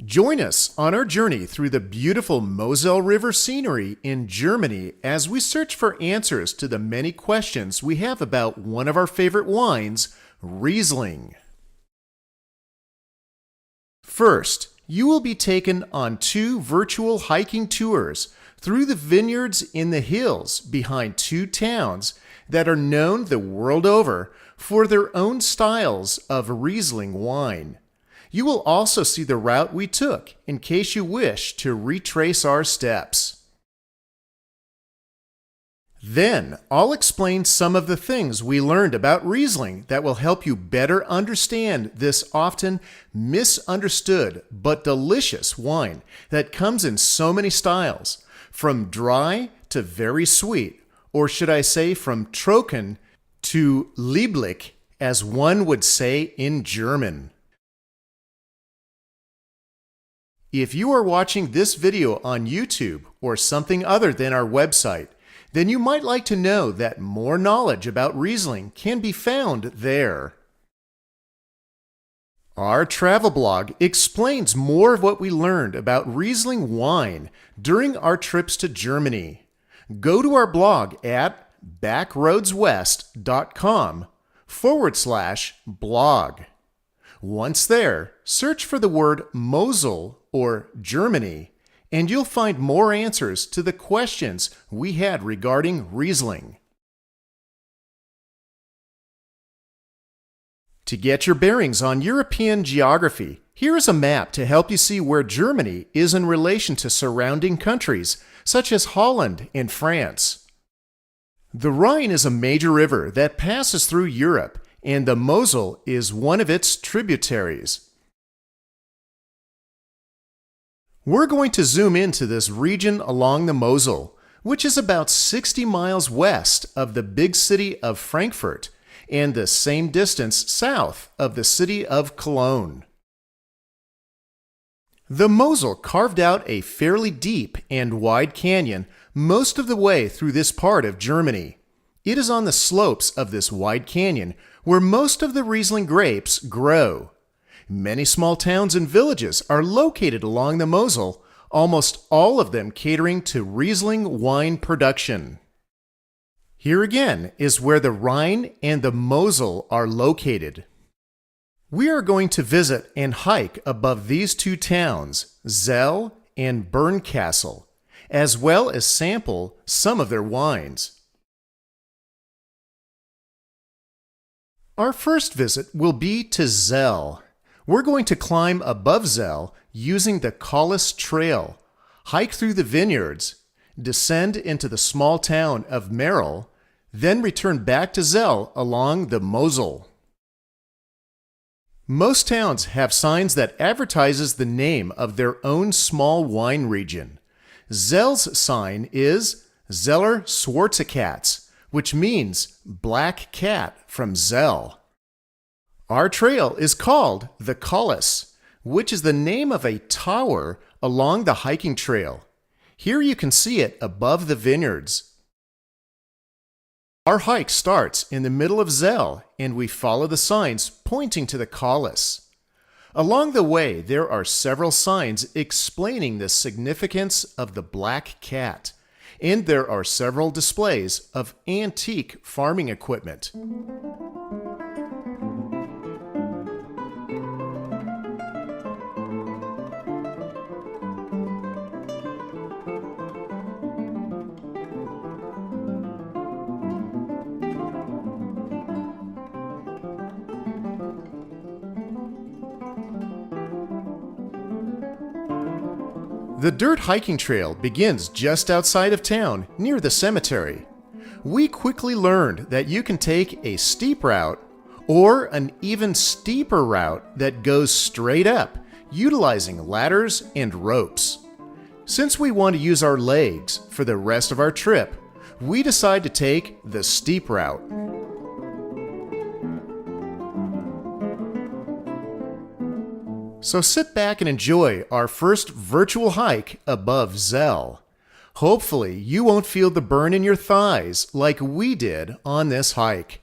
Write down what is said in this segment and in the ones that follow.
Join us on our journey through the beautiful Moselle River scenery in Germany as we search for answers to the many questions we have about one of our favorite wines, Riesling. First, you will be taken on 2 virtual hiking tours through the vineyards in the hills behind 2 towns that are known the world over for their own styles of Riesling wine. You will also see the route we took in case you wish to retrace our steps. Then, I'll explain some of the things we learned about Riesling that will help you better understand this often misunderstood but delicious wine that comes in so many styles, from dry to very sweet, or should I say from trocken to lieblich, as one would say in German. If you are watching this video on YouTube or something other than our website, then you might like to know that more knowledge about Riesling can be found there. Our travel blog explains more of what we learned about Riesling wine during our trips to Germany. Go to our blog at backroadswest.com/blog. Once there, search for the word Mosel or Germany, and you'll find more answers to the questions we had regarding Riesling. To get your bearings on European geography, here is a map to help you see where Germany is in relation to surrounding countries such as Holland and France. The Rhine is a major river that passes through Europe, and the Mosel is one of its tributaries. We're going to zoom into this region along the Mosel, which is about 60 miles west of the big city of Frankfurt and the same distance south of the city of Cologne. The Mosel carved out a fairly deep and wide canyon most of the way through this part of Germany. It is on the slopes of this wide canyon where most of the Riesling grapes grow. Many small towns and villages are located along the Mosel, almost all of them catering to Riesling wine production. Here again is where the Rhine and the Mosel are located. We are going to visit and hike above these 2 towns, Zell and Bernkastel, as well as sample some of their wines. Our first visit will be to Zell. We're going to climb above Zell using the Collis Trail, hike through the vineyards, descend into the small town of Merrill, then return back to Zell along the Mosel. Most towns have signs that advertises the name of their own small wine region. Zell's sign is Zeller Schwarze Katz, which means black cat from Zell. Our trail is called the Collis, which is the name of a tower along the hiking trail. Here you can see it above the vineyards. Our hike starts in the middle of Zell, and we follow the signs pointing to the Collis. Along the way, there are several signs explaining the significance of the black cat, and there are several displays of antique farming equipment. The dirt hiking trail begins just outside of town, near the cemetery. We quickly learned that you can take a steep route or an even steeper route that goes straight up, utilizing ladders and ropes. Since we want to use our legs for the rest of our trip, we decide to take the steep route. So sit back and enjoy our first virtual hike above Zell. Hopefully you won't feel the burn in your thighs like we did on this hike.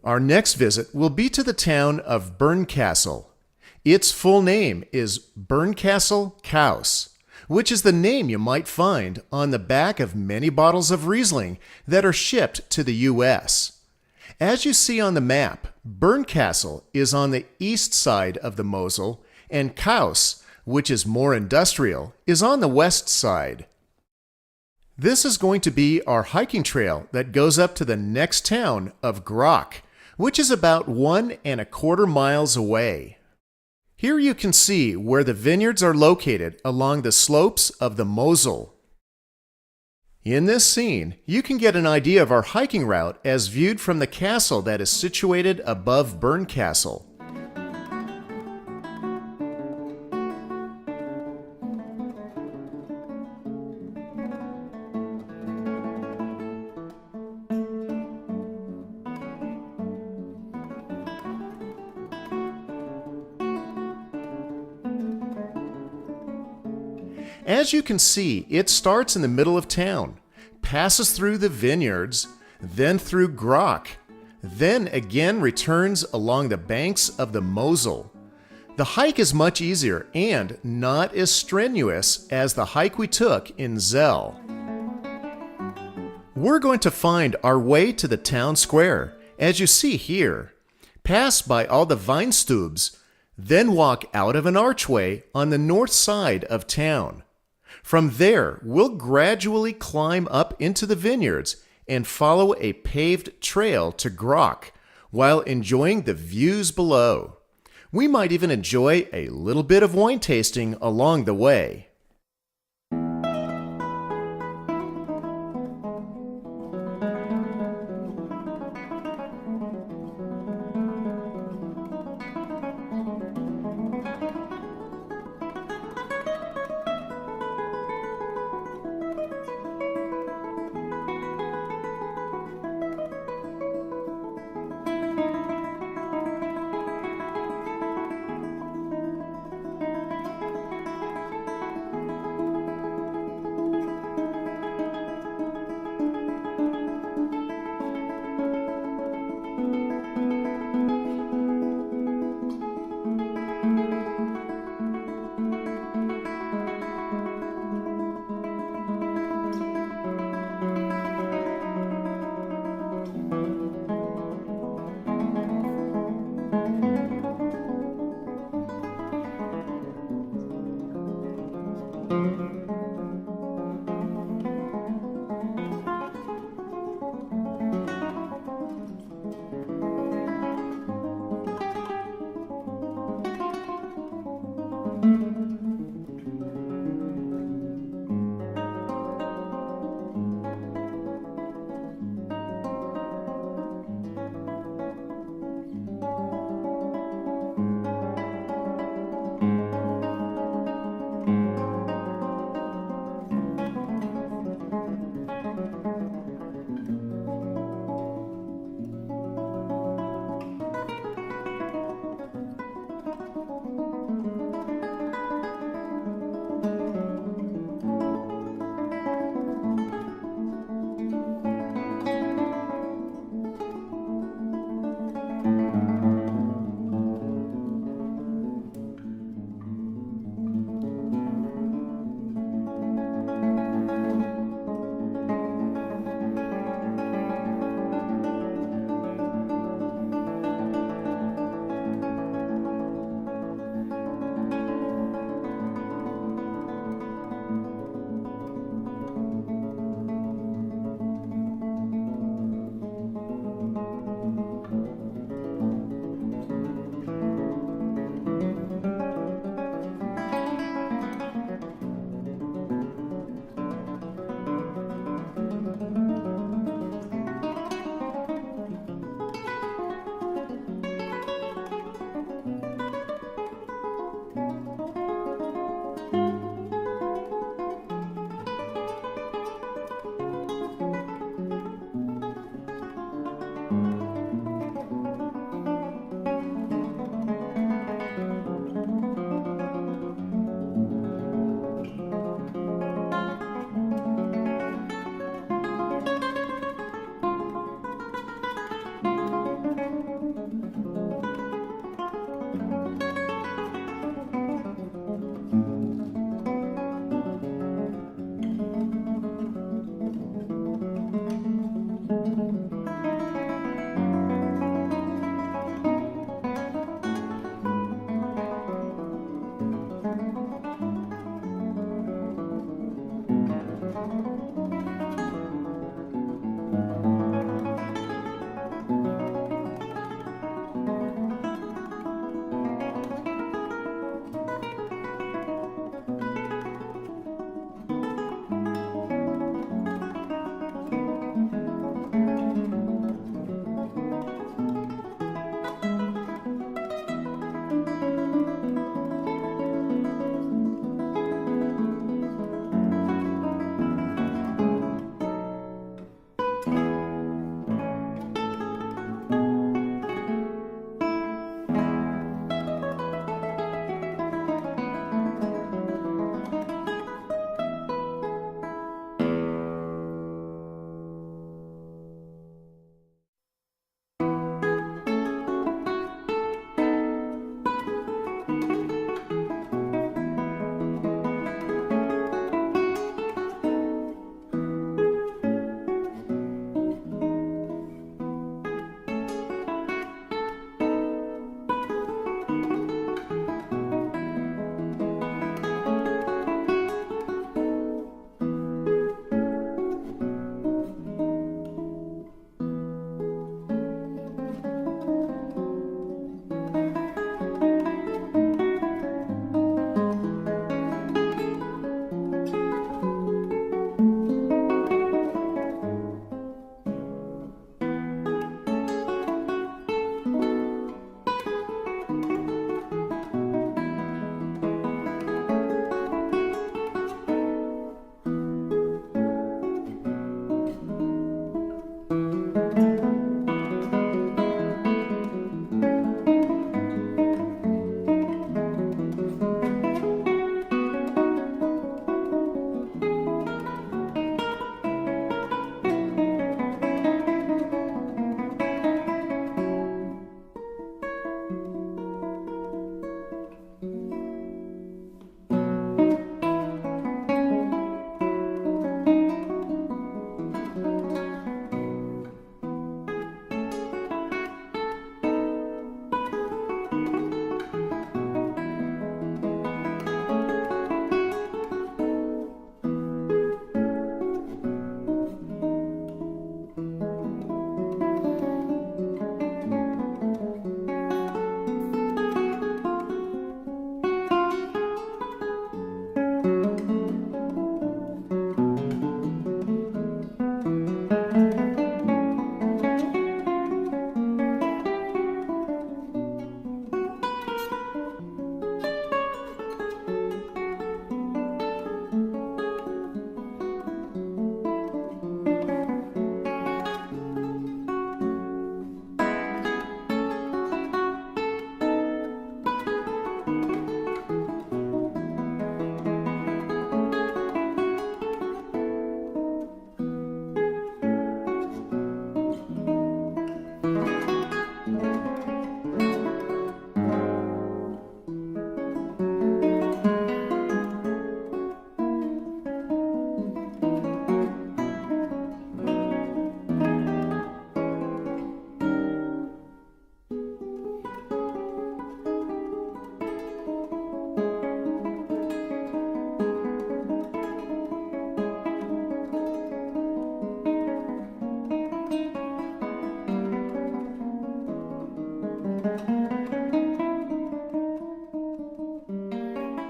Our next visit will be to the town of Bernkastel. Its full name is bernkastel-kues, which is the name you might find on the back of many bottles of Riesling that are shipped to the U.S. As you see on the map, Bernkastel is on the east side of the Mosel, and Kues, which is more industrial, is on the west side. This is going to be our hiking trail that goes up to the next town of Grock, which is about 1¼ miles away. Here you can see where the vineyards are located along the slopes of the Mosel. In this scene, you can get an idea of our hiking route as viewed from the castle that is situated above Bernkastel. As you can see, it starts in the middle of town, passes through the vineyards, then through Grock, then again returns along the banks of the Mosel. The hike is much easier and not as strenuous as the hike we took in Zell. We're going to find our way to the town square, as you see here, pass by all the Weinstubes, then walk out of an archway on the north side of town. From there, we'll gradually climb up into the vineyards and follow a paved trail to Grock while enjoying the views below. We might even enjoy a little bit of wine tasting along the way.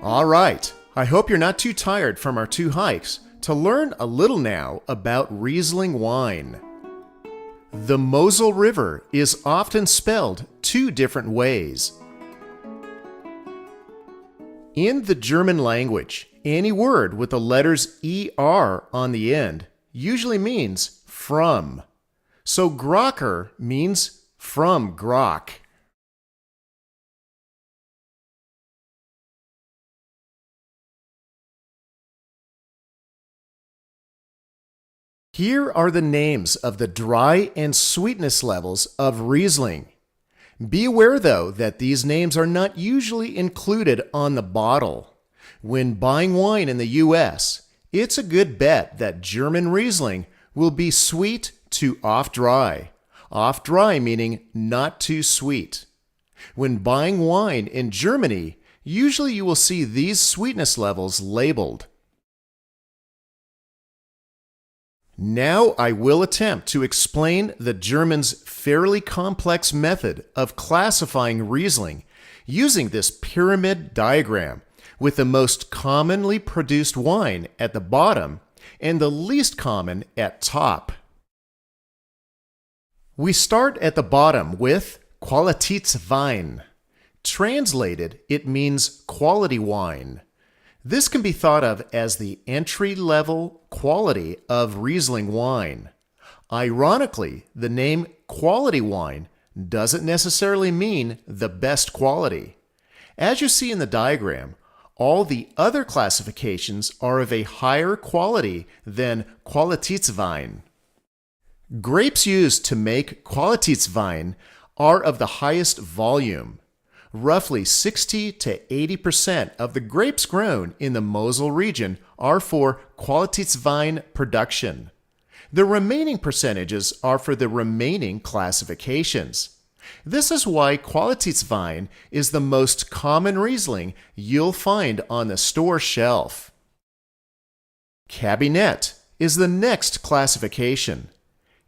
All right, I hope you're not too tired from our 2 hikes to learn a little now about Riesling wine. The Mosel River is often spelled 2 different ways. In the German language, any word with the letters ER on the end usually means from. So Grocker means from Grok. Here are the names of the dry and sweetness levels of Riesling. Be aware, though, that these names are not usually included on the bottle. When buying wine in the US, it's a good bet that German Riesling will be sweet to off-dry. Off-dry meaning not too sweet. When buying wine in Germany, usually you will see these sweetness levels labeled. Now I will attempt to explain the Germans' fairly complex method of classifying Riesling using this pyramid diagram, with the most commonly produced wine at the bottom and the least common at top. We start at the bottom with Qualitätswein. Translated, it means quality wine. This can be thought of as the entry-level quality of Riesling wine. Ironically, the name quality wine doesn't necessarily mean the best quality. As you see in the diagram, all the other classifications are of a higher quality than Qualitätswein. Grapes used to make Qualitätswein are of the highest volume. Roughly 60 to 80% of the grapes grown in the Mosel region are for Qualitätswein production. The remaining percentages are for the remaining classifications. This is why Qualitätswein is the most common Riesling you'll find on the store shelf. Cabinet is the next classification.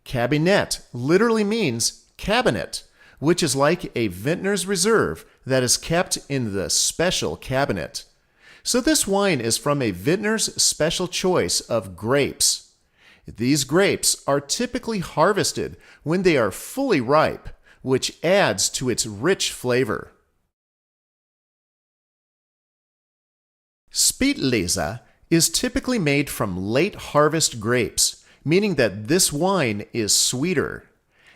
Cabinet literally means cabinet, which is like a vintner's reserve that is kept in the special cabinet. So this wine is from a vintner's special choice of grapes. These grapes are typically harvested when they are fully ripe, which adds to its rich flavor. Spätlese is typically made from late harvest grapes, meaning that this wine is sweeter.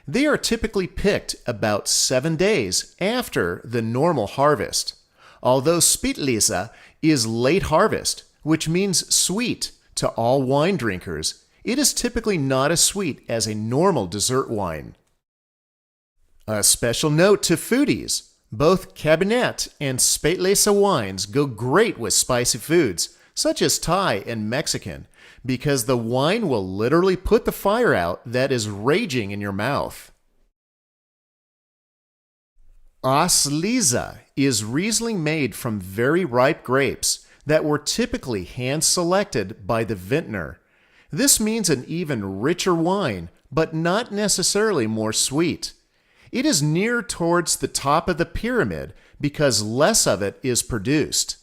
They are typically picked about 7 days after the normal harvest. Although Spätlese is late harvest, which means sweet to all wine drinkers, it is typically not as sweet as a normal dessert wine. A special note to foodies: both Cabinet and Spätlese wines go great with spicy foods, such as Thai and Mexican, because the wine will literally put the fire out that is raging in your mouth. Auslese is Riesling made from very ripe grapes that were typically hand-selected by the vintner. This means an even richer wine, but not necessarily more sweet. It is near towards the top of the pyramid because less of it is produced.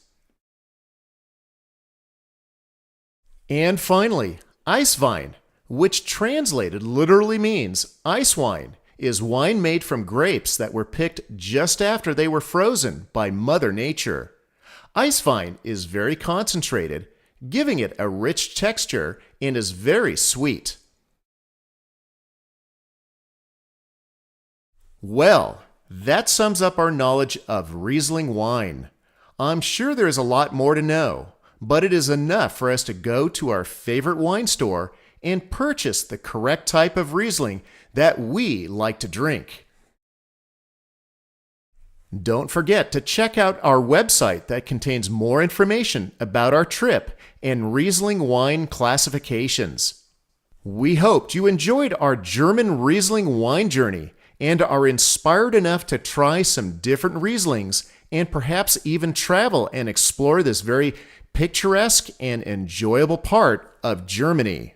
And finally, Eiswein, which translated literally means ice wine, is wine made from grapes that were picked just after they were frozen by Mother Nature. Eiswein is very concentrated, giving it a rich texture and is very sweet. Well, that sums up our knowledge of Riesling wine. I'm sure there is a lot more to know, but it is enough for us to go to our favorite wine store and purchase the correct type of Riesling that we like to drink. Don't forget to check out our website that contains more information about our trip and Riesling wine classifications. We hoped you enjoyed our German Riesling wine journey and are inspired enough to try some different Rieslings and perhaps even travel and explore this very picturesque and enjoyable part of Germany.